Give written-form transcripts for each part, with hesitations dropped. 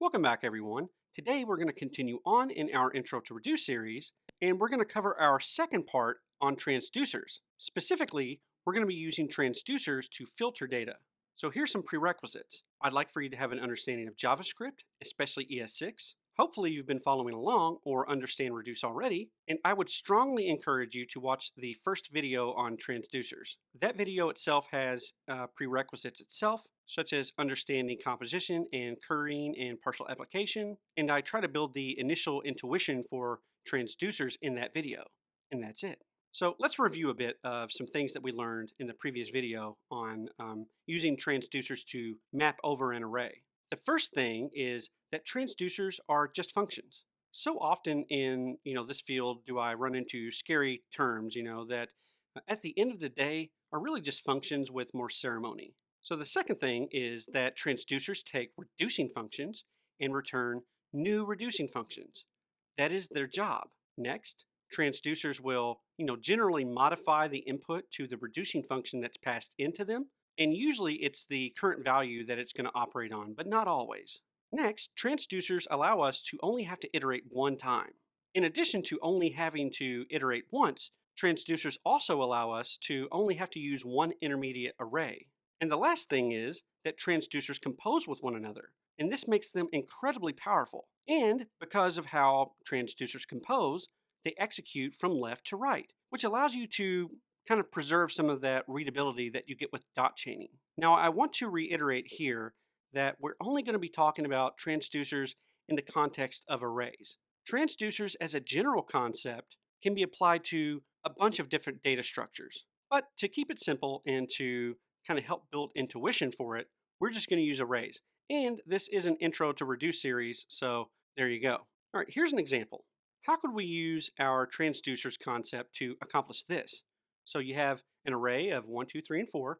Welcome back, everyone. Today we're going to continue on in our Intro to Reduce series, and we're going to cover our second part on transducers. Specifically, we're going to be using transducers to filter data. So here's some prerequisites. I'd like for you to have an understanding of JavaScript, especially ES6. Hopefully you've been following along or understand Reduce already, and I would strongly encourage you to watch the first video on transducers. That video itself has prerequisites itself, such as understanding composition and currying and partial application, and I try to build the initial intuition for transducers in that video, and that's it. So let's review a bit of some things that we learned in the previous video on using transducers to map over an array. The first thing is that transducers are just functions. So often in this field do I run into scary terms, that at the end of the day are really just functions with more ceremony. So the second thing is that transducers take reducing functions and return new reducing functions. That is their job. Next, transducers will, generally modify the input to the reducing function that's passed into them. And usually it's the current value that it's going to operate on, but not always. Next, transducers allow us to only have to iterate one time. In addition to only having to iterate once, transducers also allow us to only have to use one intermediate array. And the last thing is that transducers compose with one another, and this makes them incredibly powerful. And because of how transducers compose, they execute from left to right, which allows you to kind of preserve some of that readability that you get with dot chaining. Now, I want to reiterate here that we're only going to be talking about transducers in the context of arrays. Transducers as a general concept can be applied to a bunch of different data structures. But to keep it simple and to kind of help build intuition for it, we're just going to use arrays. And this is an Intro to Reduce series, so there you go. All right, here's an example. How could we use our transducers concept to accomplish this? So you have an array of 1, 2, 3, and 4,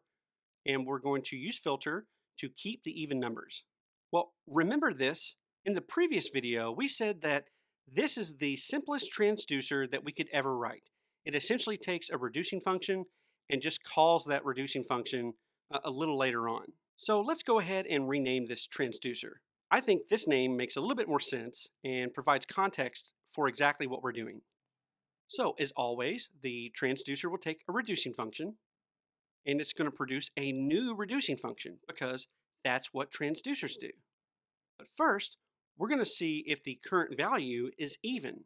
and we're going to use filter to keep the even numbers. Well, remember this. In the previous video, we said that this is the simplest transducer that we could ever write. It essentially takes a reducing function and just calls that reducing function a little later on. So let's go ahead and rename this transducer. I think this name makes a little bit more sense and provides context for exactly what we're doing. So as always, the transducer will take a reducing function and it's going to produce a new reducing function because that's what transducers do. But first, we're going to see if the current value is even.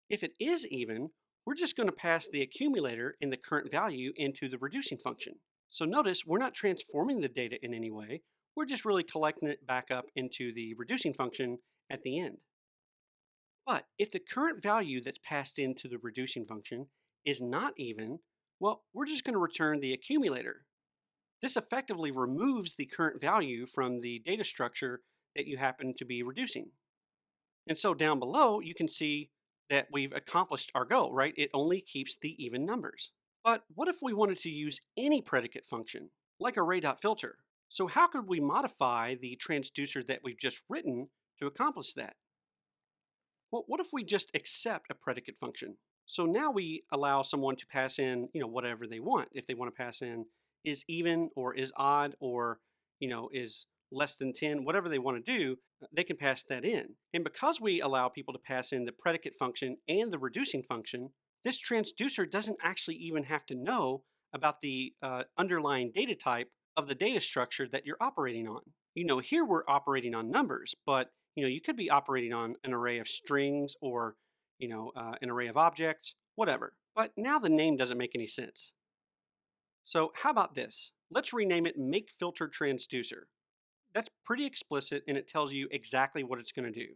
If it is even, we're just going to pass the accumulator in the current value into the reducing function. So notice we're not transforming the data in any way, we're just really collecting it back up into the reducing function at the end. But if the current value that's passed into the reducing function is not even, well, we're just going to return the accumulator. This effectively removes the current value from the data structure that you happen to be reducing. And so down below, you can see that we've accomplished our goal, right? It only keeps the even numbers. But what if we wanted to use any predicate function, like array.filter? So how could we modify the transducer that we've just written to accomplish that? Well, what if we just accept a predicate function? So now we allow someone to pass in, whatever they want. If they want to pass in is even or is odd or, is less than 10, whatever they want to do, they can pass that in. And because we allow people to pass in the predicate function and the reducing function, this transducer doesn't actually even have to know about the underlying data type of the data structure that you're operating on. Here we're operating on numbers, but you could be operating on an array of strings or, an array of objects, whatever. But now the name doesn't make any sense. So how about this? Let's rename it Make Filter Transducer. That's pretty explicit and it tells you exactly what it's going to do.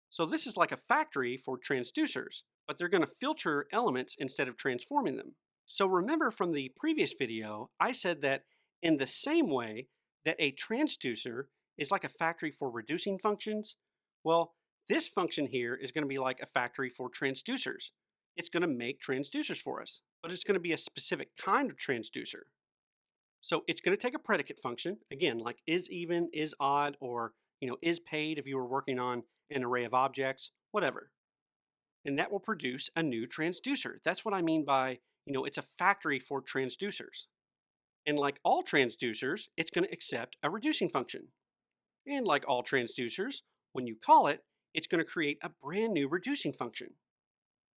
So this is like a factory for transducers, but they're going to filter elements instead of transforming them. So remember from the previous video, I said that in the same way that a transducer is like a factory for reducing functions, well, this function here is going to be like a factory for transducers. It's going to make transducers for us, but it's going to be a specific kind of transducer. So it's going to take a predicate function, again, like is even, is odd, or is paid if you were working on an array of objects, whatever. And that will produce a new transducer. That's what I mean by, it's a factory for transducers. And like all transducers, it's going to accept a reducing function. And like all transducers, when you call it, it's going to create a brand new reducing function.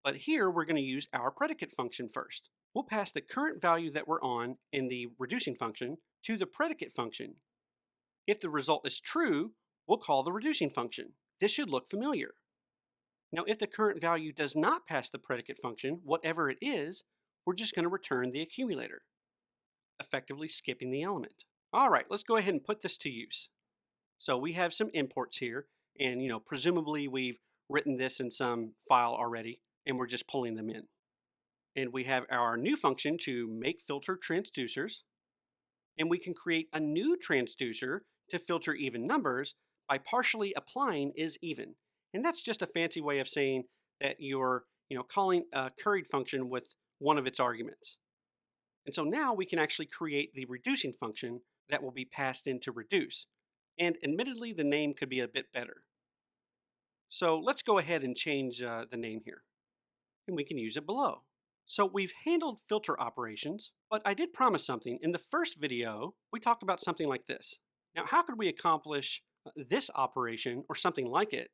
But here we're going to use our predicate function first. We'll pass the current value that we're on in the reducing function to the predicate function. If the result is true, we'll call the reducing function. This should look familiar. Now, if the current value does not pass the predicate function, whatever it is, we're just going to return the accumulator, effectively skipping the element. All right, let's go ahead and put this to use. So we have some imports here, and presumably we've written this in some file already, and we're just pulling them in. And we have our new function to make filter transducers, and we can create a new transducer to filter even numbers by partially applying is even. And that's just a fancy way of saying that you're calling a curried function with one of its arguments. And so now we can actually create the reducing function that will be passed in to reduce. And admittedly, the name could be a bit better. So let's go ahead and change the name here. And we can use it below. So we've handled filter operations, but I did promise something. In the first video, we talked about something like this. Now, how could we accomplish this operation or something like it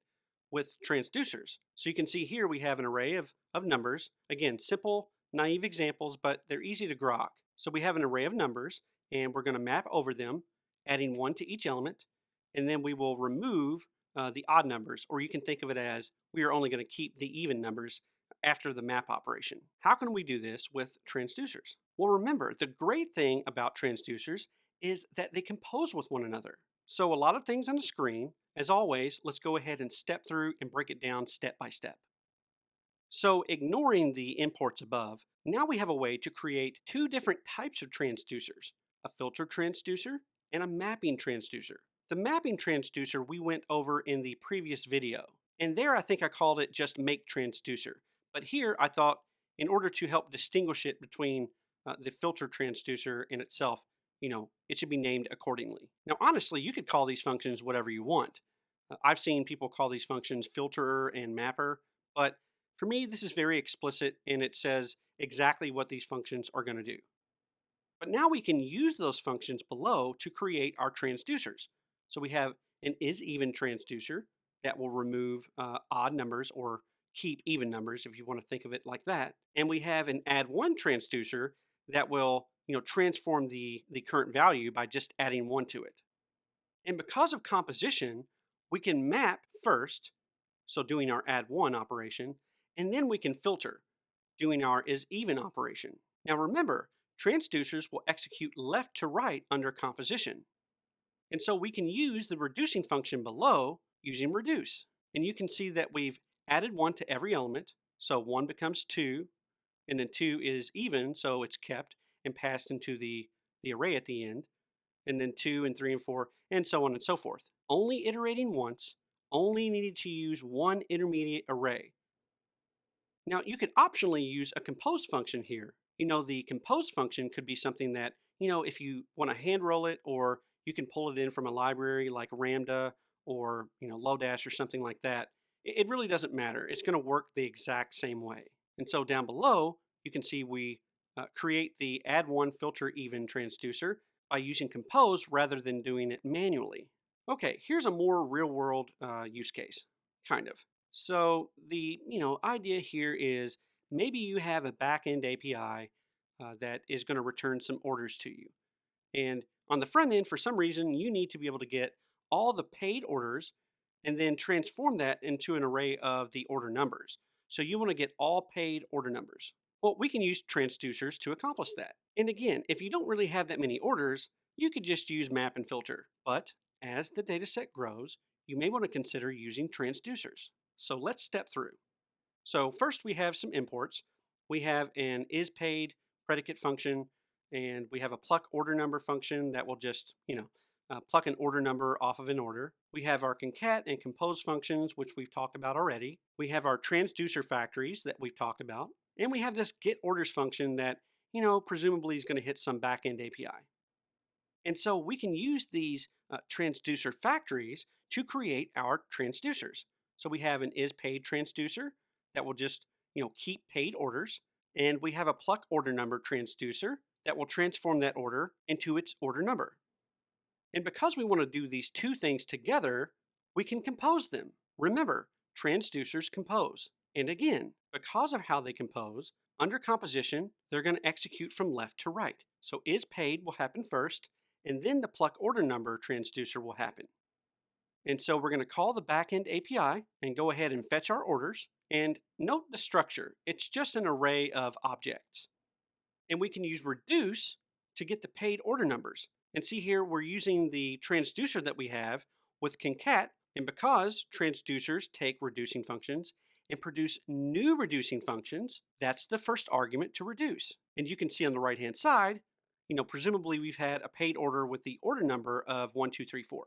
with transducers? So you can see here we have an array of numbers. Again, simple, naive examples, but they're easy to grok. So we have an array of numbers, and we're going to map over them, adding 1 to each element, and then we will remove the odd numbers, or you can think of it as we are only going to keep the even numbers after the map operation. How can we do this with transducers? Well, remember, the great thing about transducers is that they compose with one another. So a lot of things on the screen. As always, let's go ahead and step through and break it down step by step. So ignoring the imports above, now we have a way to create 2 different types of transducers, a filter transducer and a mapping transducer. The mapping transducer we went over in the previous video, and there I think I called it just make transducer. But here I thought in order to help distinguish it between the filter transducer in itself, it should be named accordingly. Now honestly, you could call these functions whatever you want. I've seen people call these functions filterer and mapper, but for me this is very explicit and it says exactly what these functions are going to do. But now we can use those functions below to create our transducers. So we have an is-even transducer that will remove odd numbers or keep even numbers if you want to think of it like that. And we have an add1 transducer that will transform the current value by just adding 1 to it. And because of composition, we can map first, so doing our add1 operation, and then we can filter, doing our is-even operation. Now remember, transducers will execute left to right under composition. And so we can use the reducing function below using reduce. And you can see that we've added 1 to every element. So 1 becomes 2, and then 2 is even, so it's kept and passed into the array at the end. And then 2 and 3 and 4, and so on and so forth. Only iterating once, only needed to use one intermediate array. Now you could optionally use a compose function here. The compose function could be something that, if you want to hand roll it, or you can pull it in from a library like Ramda or Lodash or something like that. It really doesn't matter. It's going to work the exact same way. And so down below, you can see we create the add1 filter even transducer by using compose rather than doing it manually. Okay, here's a more real-world use case, kind of. So the idea here is maybe you have a back-end API that is going to return some orders to you. And on the front end, for some reason, you need to be able to get all the paid orders and then transform that into an array of the order numbers. So you want to get all paid order numbers. Well, we can use transducers to accomplish that. And again, if you don't really have that many orders, you could just use map and filter. But as the dataset grows, you may want to consider using transducers. So let's step through. So first we have some imports. We have an isPaid predicate function, and we have a pluck order number function that will just, pluck an order number off of an order. We have our concat and compose functions, which we've talked about already. We have our transducer factories that we've talked about. And we have this get orders function that, presumably is going to hit some backend API. And so we can use these transducer factories to create our transducers. So we have an isPaid transducer that will just, keep paid orders. And we have a pluck order number transducer that will transform that order into its order number. And because we want to do these two things together, we can compose them. Remember, transducers compose. And again, because of how they compose, under composition, they're going to execute from left to right. So is paid will happen first, and then the pluck order number transducer will happen. And so we're going to call the backend API and go ahead and fetch our orders. And note the structure. It's just an array of objects. And we can use reduce to get the paid order numbers. And see here, we're using the transducer that we have with concat. And because transducers take reducing functions and produce new reducing functions, that's the first argument to reduce. And you can see on the right-hand side, presumably we've had a paid order with the order number of 1234.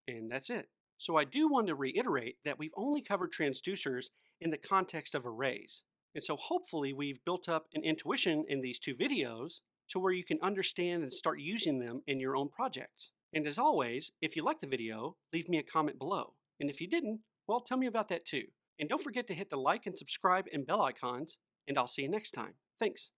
And that's it. So I do want to reiterate that we've only covered transducers in the context of arrays. And so hopefully we've built up an intuition in these two videos to where you can understand and start using them in your own projects. And as always, if you liked the video, leave me a comment below. And if you didn't, well, tell me about that too. And don't forget to hit the like and subscribe and bell icons, and I'll see you next time. Thanks.